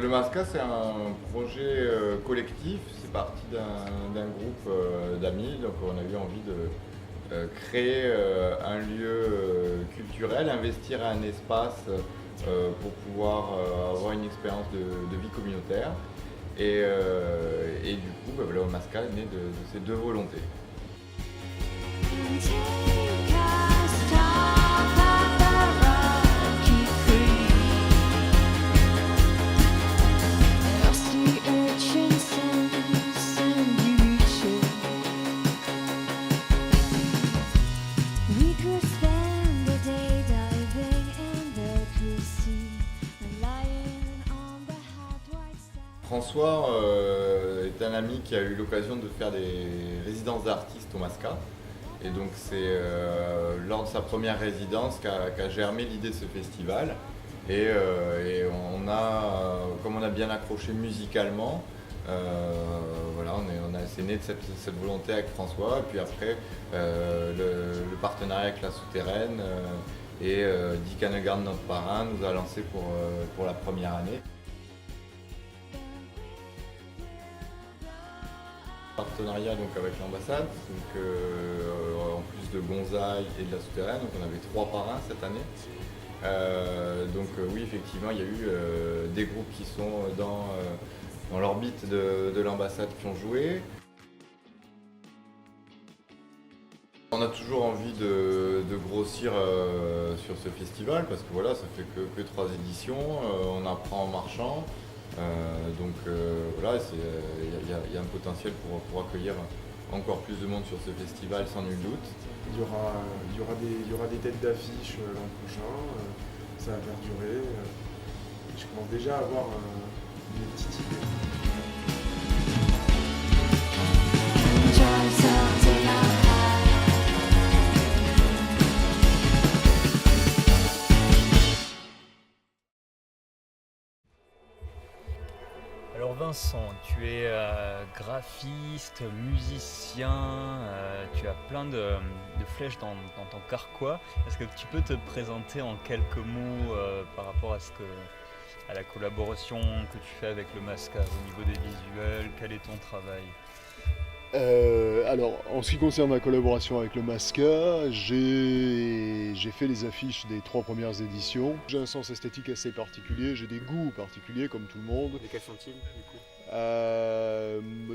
Le Masca, c'est un projet collectif. C'est parti d'un groupe d'amis. Donc, on a eu envie de créer un lieu culturel, investir un espace pour pouvoir avoir une expérience de vie communautaire. Et du coup, le Masca est né de ces deux volontés. François est un ami qui a eu l'occasion de faire des résidences d'artistes au Masca. Et donc c'est lors de sa première résidence qu'a germé l'idée de ce festival. Et comme on a bien accroché musicalement, voilà, c'est né de cette volonté avec François. Et puis après, le partenariat avec la Souterraine et Dick Hannegarn, notre parrain, nous a lancé pour la première année. Partenariat donc avec l'ambassade, en plus de Gonzaï et de la Souterraine, donc on avait 3 parrains cette année. Oui, effectivement, il y a eu des groupes qui sont dans l'orbite de l'ambassade qui ont joué. On a toujours envie de grossir sur ce festival parce que voilà, ça fait que 3 éditions, on apprend en marchant. Voilà, il y a un potentiel pour accueillir encore plus de monde sur ce festival sans nul doute. Il y aura des têtes d'affiche l'an prochain, ça va perdurer. Je commence déjà à avoir une petite idée. Alors Vincent, tu es graphiste, musicien, tu as plein de flèches dans ton carquois. Est-ce que tu peux te présenter en quelques mots par rapport à la collaboration que tu fais avec le Masca au niveau des visuels? Quel est ton travail? Alors, en ce qui concerne ma collaboration avec le Masca, j'ai fait les affiches des 3 premières éditions. J'ai un sens esthétique assez particulier, j'ai des goûts particuliers comme tout le monde. Et quels sont-ils du coup?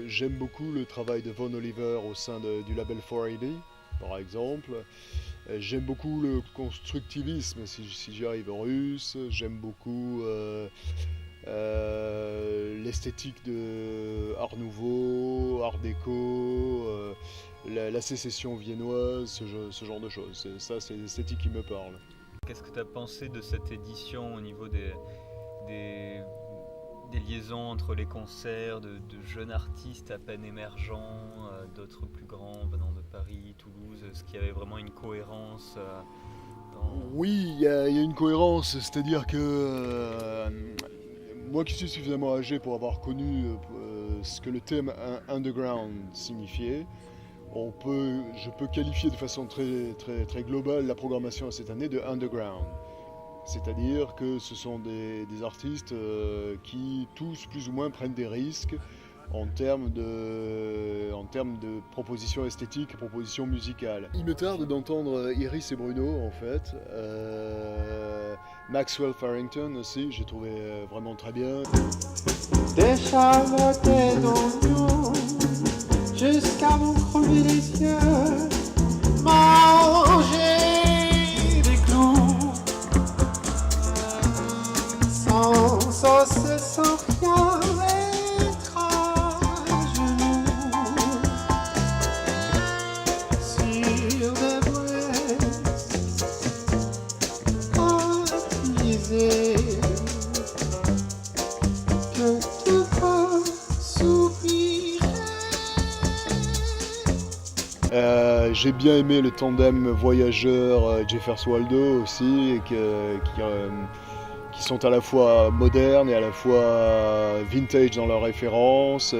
J'aime beaucoup le travail de Von Oliver au sein du label 4AD, par exemple. J'aime beaucoup le constructivisme, si j'y arrive, russe. J'aime beaucoup l'esthétique de Art Nouveau, Art Déco, la sécession viennoise, ce genre de choses. Ça, c'est l'esthétique qui me parle. Qu'est-ce que tu as pensé de cette édition au niveau des liaisons entre les concerts de jeunes artistes à peine émergents, d'autres plus grands venant de Paris, Toulouse? Est-ce qu'il y avait vraiment une cohérence Oui, il y a une cohérence, c'est-à-dire que moi qui suis suffisamment âgé pour avoir connu ce que le thème underground signifiait, je peux qualifier de façon très, très, très globale la programmation cette année de underground. C'est-à-dire que ce sont des artistes qui tous plus ou moins prennent des risques en termes de propositions esthétiques et propositions musicales. Il me tarde d'entendre Iris et Bruno en fait. Maxwell Farrington aussi, j'ai trouvé vraiment très bien. Des charlottes d'oignon jusqu'à m'en crever les yeux. Manger des clous sans sauce et sans rien. Être à genoux sur des braises attisées. J'ai bien aimé le tandem voyageur Jeffers Waldo aussi, qui sont à la fois modernes et à la fois vintage dans leurs références.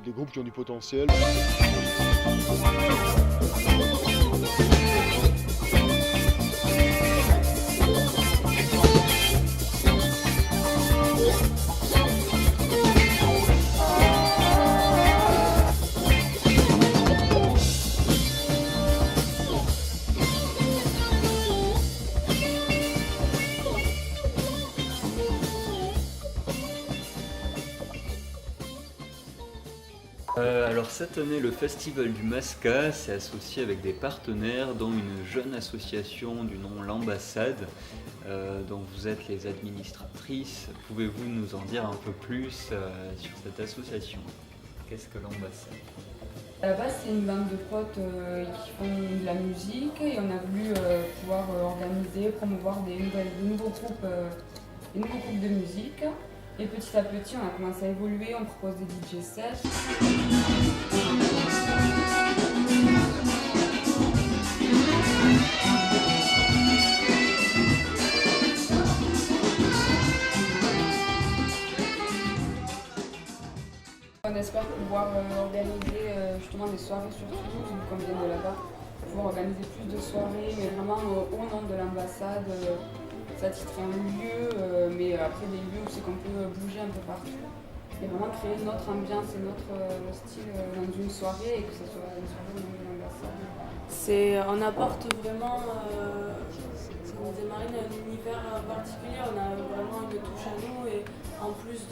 des groupes qui ont du potentiel. Alors cette année, le Festival du Masca s'est associé avec des partenaires, dont une jeune association du nom L'Ambassade, dont vous êtes les administratrices. Pouvez-vous nous en dire un peu plus sur cette association? Qu'est-ce que L'Ambassade? À la base, c'est une bande de potes qui font de la musique et on a voulu pouvoir organiser, promouvoir des nouveaux groupes de musique. Et petit à petit, on a commencé à évoluer, on propose des DJ sets. On espère pouvoir organiser justement des soirées sur Toulouse, vu qu'on vient de là-bas, pouvoir organiser plus de soirées, mais vraiment au nom de l'ambassade. S'attitrer un lieu, mais après des lieux où c'est qu'on peut bouger un peu partout. Et vraiment créer notre ambiance et notre style dans une soirée et que ce soit une soirée au nom de l'ambassade. On apporte vraiment, comme disait Marine, un univers particulier. On a vraiment une touche à nous et en plus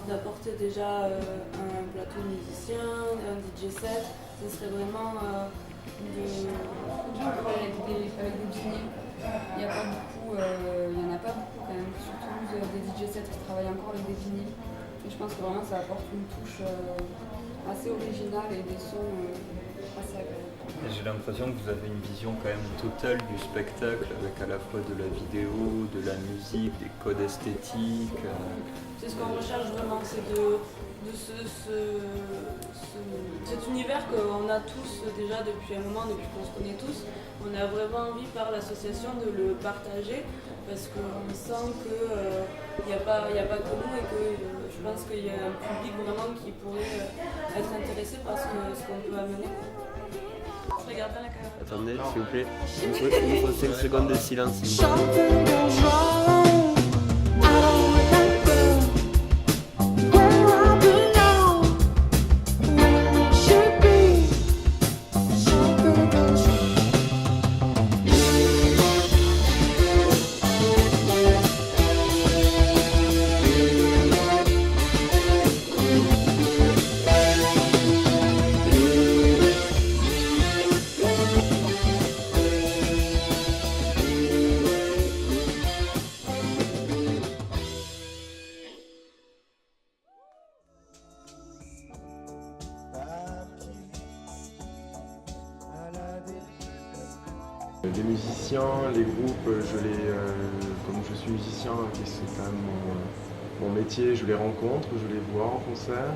d'apporter déjà un plateau de musiciens, un DJ set, ce serait vraiment avec des vinyles. Il n'y en a pas beaucoup quand même, surtout des DJ sets qui travaillent encore avec des vinyles. Et je pense que vraiment ça apporte une touche assez originale et des sons assez agréables. J'ai l'impression que vous avez une vision quand même totale du spectacle, avec à la fois de la vidéo, de la musique, des codes esthétiques. C'est ce qu'on recherche vraiment, c'est cet univers qu'on a tous déjà depuis un moment, depuis qu'on se connaît tous. On a vraiment envie par l'association de le partager parce qu'on sent qu'il n'y a pas que nous et que je pense qu'il y a un public vraiment qui pourrait être intéressé par ce qu'on peut amener. Je regarde bien la caméra. Attendez, s'il vous plaît. Il faut 5 secondes de silence. Something goes wrong. I don't remember where I belong, where I should be. Something goes wrong. Des musiciens, les groupes, comme je suis musicien, et c'est quand même mon métier, je les rencontre, je les vois en concert,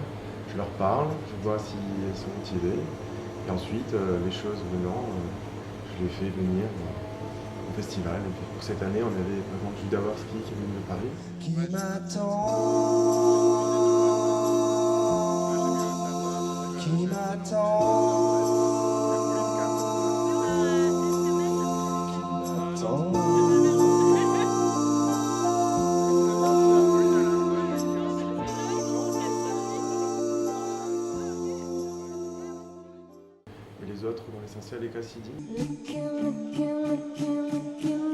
je leur parle, je vois si elles sont motivées. Et ensuite, les choses venant, je les fais venir au festival. Et puis pour cette année, on avait par exemple Judaworski qui est venu de Paris. Qui m'attend. Et les autres, dans l'essentiel, les Cassidy. Looking, looking, looking, looking